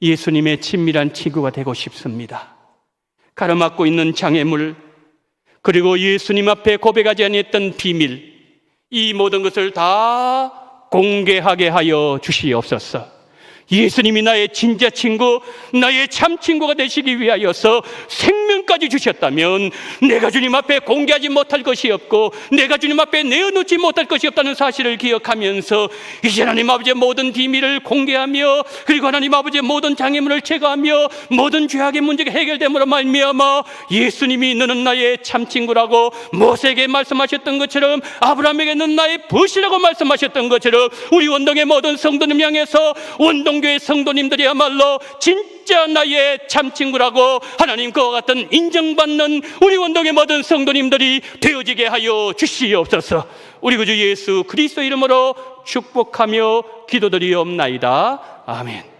S1: 예수님의 친밀한 친구가 되고 싶습니다. 가로막고 있는 장애물, 그리고 예수님 앞에 고백하지 아니했던 비밀, 이 모든 것을 다 공개하게 하여 주시옵소서. 예수님이 나의 진짜 친구, 나의 참 친구가 되시기 위하여서 생명까지 주셨다면 내가 주님 앞에 공개하지 못할 것이 없고 내가 주님 앞에 내어놓지 못할 것이 없다는 사실을 기억하면서 이제 하나님 아버지의 모든 비밀을 공개하며, 그리고 하나님 아버지의 모든 장애물을 제거하며 모든 죄악의 문제가 해결됨으로 말미암아 예수님이 너는 나의 참 친구라고 모세에게 말씀하셨던 것처럼, 아브라함에게는 나의 벗이라고 말씀하셨던 것처럼, 우리 원동의 모든 성도님 향해서 원동교회 성도님들이야말로 진짜 나의 참 친구라고 하나님 그와 같은 인정받는 우리 원동의 모든 성도님들이 되어지게 하여 주시옵소서. 우리 구주 예수 그리스도 이름으로 축복하며 기도드리옵나이다. 아멘.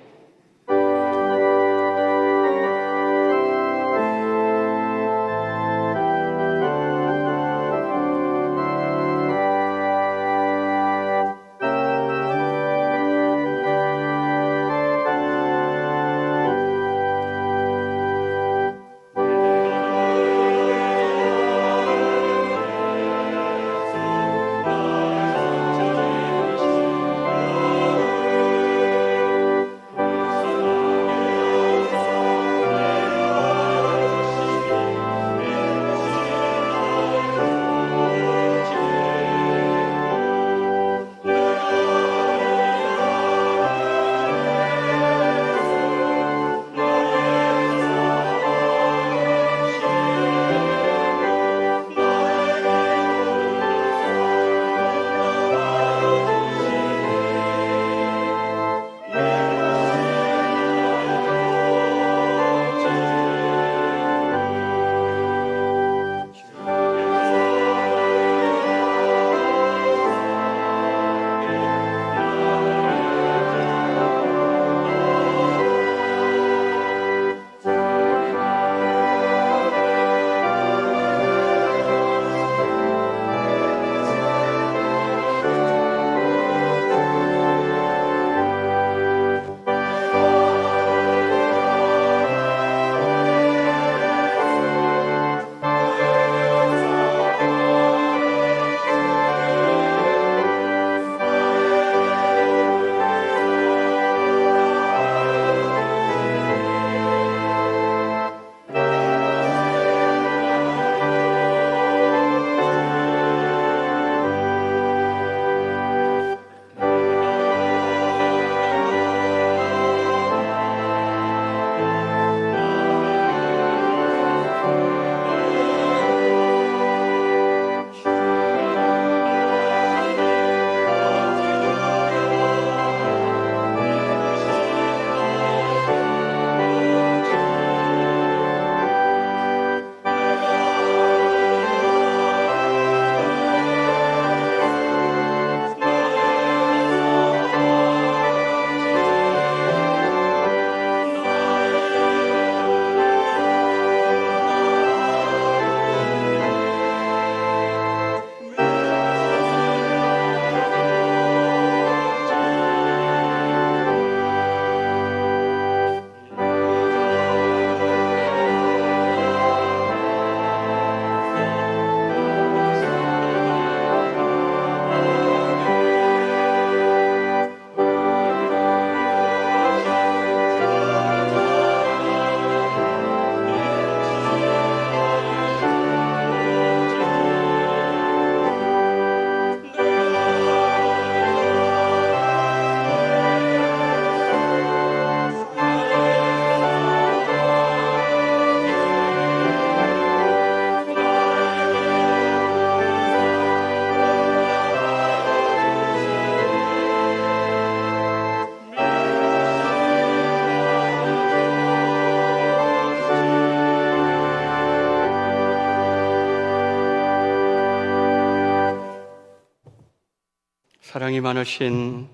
S1: 사랑이 많으신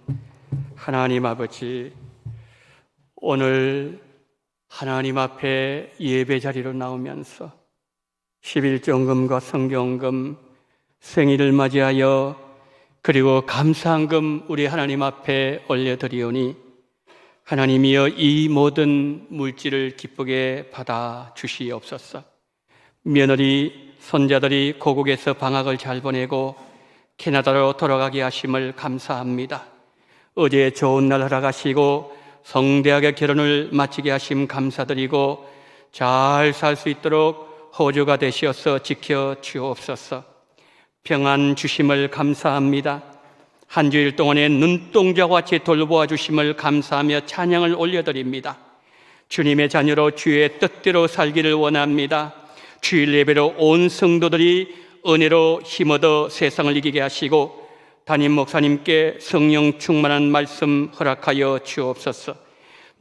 S1: 하나님 아버지, 오늘 하나님 앞에 예배 자리로 나오면서 11조금과 성경금, 생일을 맞이하여 그리고 감사한금 우리 하나님 앞에 올려드리오니 하나님이여 이 모든 물질을 기쁘게 받아 주시옵소서. 며느리, 손자들이 고국에서 방학을 잘 보내고 캐나다로 돌아가게 하심을 감사합니다. 어제 좋은 날 허락하시고 성대하게 결혼을 마치게 하심 감사드리고 잘 살 수 있도록 호주가 되시어서 지켜 주옵소서. 평안 주심을 감사합니다. 한 주일 동안에 눈동자와 같이 돌보아 주심을 감사하며 찬양을 올려드립니다. 주님의 자녀로 주의 뜻대로 살기를 원합니다. 주일 예배로 온 성도들이 은혜로 힘얻어 세상을 이기게 하시고 담임 목사님께 성령 충만한 말씀 허락하여 주옵소서.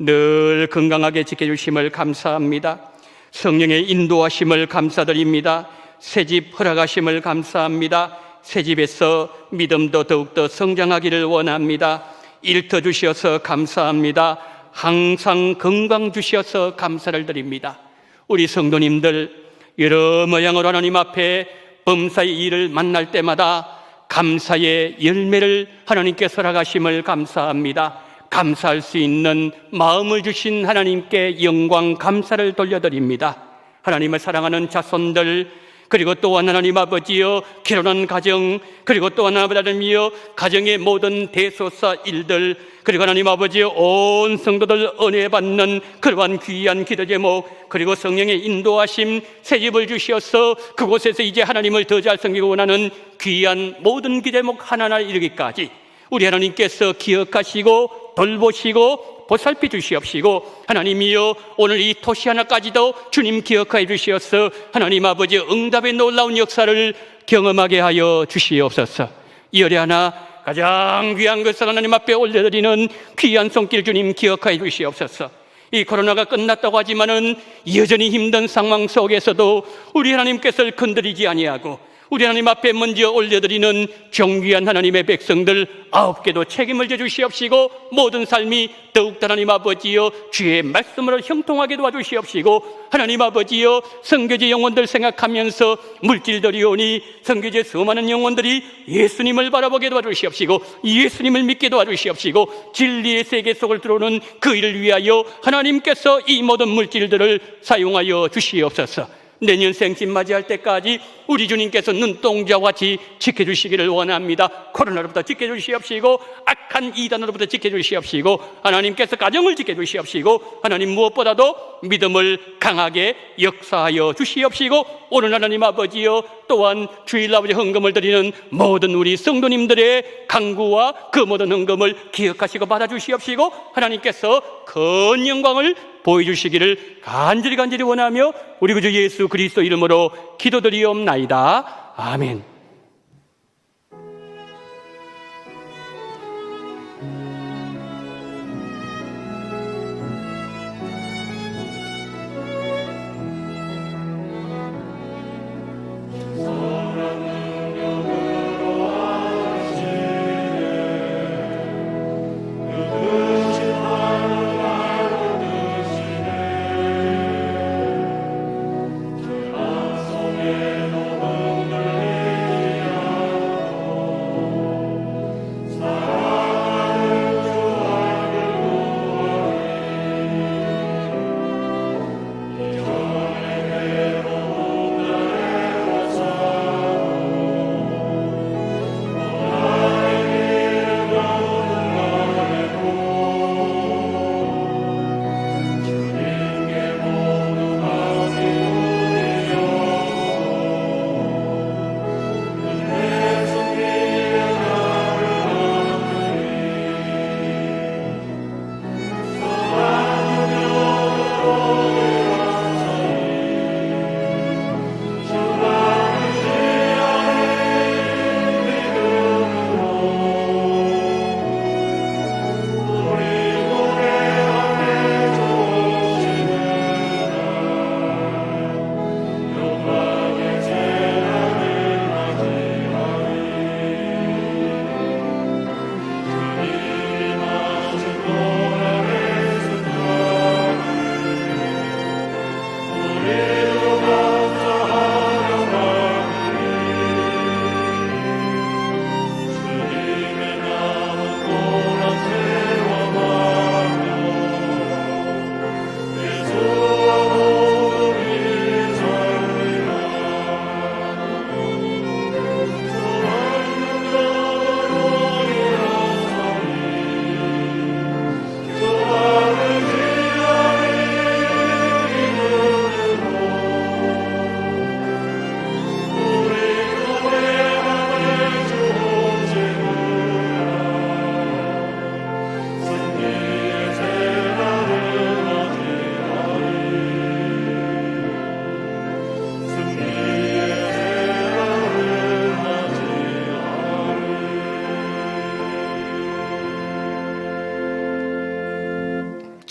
S1: 늘 건강하게 지켜주심을 감사합니다. 성령의 인도하심을 감사드립니다. 새집 허락하심을 감사합니다. 새집에서 믿음도 더욱더 성장하기를 원합니다. 일터 주시어서 감사합니다. 항상 건강 주시어서 감사를 드립니다. 우리 성도님들 여러 모양으로 하나님 앞에 범사의 일을 만날 때마다 감사의 열매를 하나님께서 허락하심을 감사합니다. 감사할 수 있는 마음을 주신 하나님께 영광 감사를 돌려드립니다. 하나님을 사랑하는 자손들, 그리고 또한 하나님 아버지여 결혼한 가정, 그리고 또한 하나님이여 가정의 모든 대소사 일들, 그리고 하나님 아버지여 온 성도들 은혜 받는 그러한 귀한 기도 제목, 그리고 성령의 인도하심, 새집을 주시어서 그곳에서 이제 하나님을 더 잘 섬기고 원하는 귀한 모든 기도 제목 하나하나 이르기까지 우리 하나님께서 기억하시고 돌보시고 보살피 주시옵시고, 하나님이여 오늘 이 토시 하나까지도 주님 기억하여 주시어서 하나님 아버지 응답의 놀라운 역사를 경험하게 하여 주시옵소서. 이열에 하나 가장 귀한 것을 하나님 앞에 올려드리는 귀한 손길 주님 기억하여 주시옵소서. 이 코로나가 끝났다고 하지만은 여전히 힘든 상황 속에서도 우리 하나님께서 건드리지 아니하고 우리 하나님 앞에 먼저 올려드리는 존귀한 하나님의 백성들 9개도 책임을 져주시옵시고 모든 삶이 더욱더 하나님 아버지여 주의 말씀으로 형통하게 도와주시옵시고, 하나님 아버지여 선교지 영혼들 생각하면서 물질들이 오니 선교지의 수많은 영혼들이 예수님을 바라보게 도와주시옵시고 예수님을 믿게 도와주시옵시고 진리의 세계 속을 들어오는 그 일을 위하여 하나님께서 이 모든 물질들을 사용하여 주시옵소서. 내년 생신 맞이할 때까지 우리 주님께서 눈동자와 같이 지켜주시기를 원합니다. 코로나로부터 지켜주시옵시고 악한 이단으로부터 지켜주시옵시고 하나님께서 가정을 지켜주시옵시고 하나님 무엇보다도 믿음을 강하게 역사하여 주시옵시고 오늘 하나님 아버지여 또한 주일 아버지 헌금을 드리는 모든 우리 성도님들의 간구와 그 모든 헌금을 기억하시고 받아주시옵시고 하나님께서 큰 영광을 보여주시기를 간절히 원하며 우리 구주 예수 그리스도 이름으로 기도드리옵나이다. 아멘.
S3: 내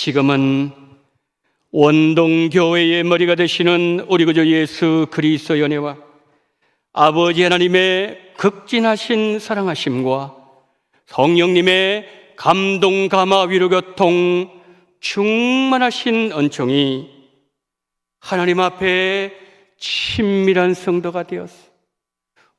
S1: 지금은 원동교회의 머리가 되시는 우리 구주 예수 그리스도의 은혜와 아버지 하나님의 극진하신 사랑하심과 성령님의 감동, 감화, 위로, 교통, 충만하신 은총이 하나님 앞에 친밀한 성도가 되었어.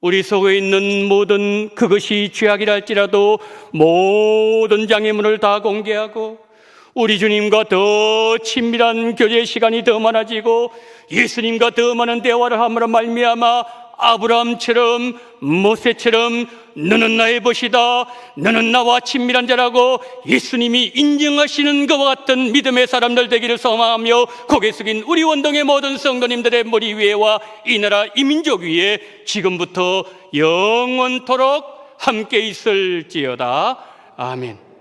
S1: 우리 속에 있는 모든 그것이 죄악이라 할지라도 모든 장애물을 다 공개하고 우리 주님과 더 친밀한 교제 시간이 더 많아지고 예수님과 더 많은 대화를 함으로 말미암아 아브라함처럼 모세처럼 너는 나의 벗이다, 너는 나와 친밀한 자라고 예수님이 인정하시는 것과 같은 믿음의 사람들 되기를 소망하며 고개 숙인 우리 원동의 모든 성도님들의 머리 위에와 이 나라 이 민족 위에 지금부터 영원토록 함께 있을지어다. 아멘.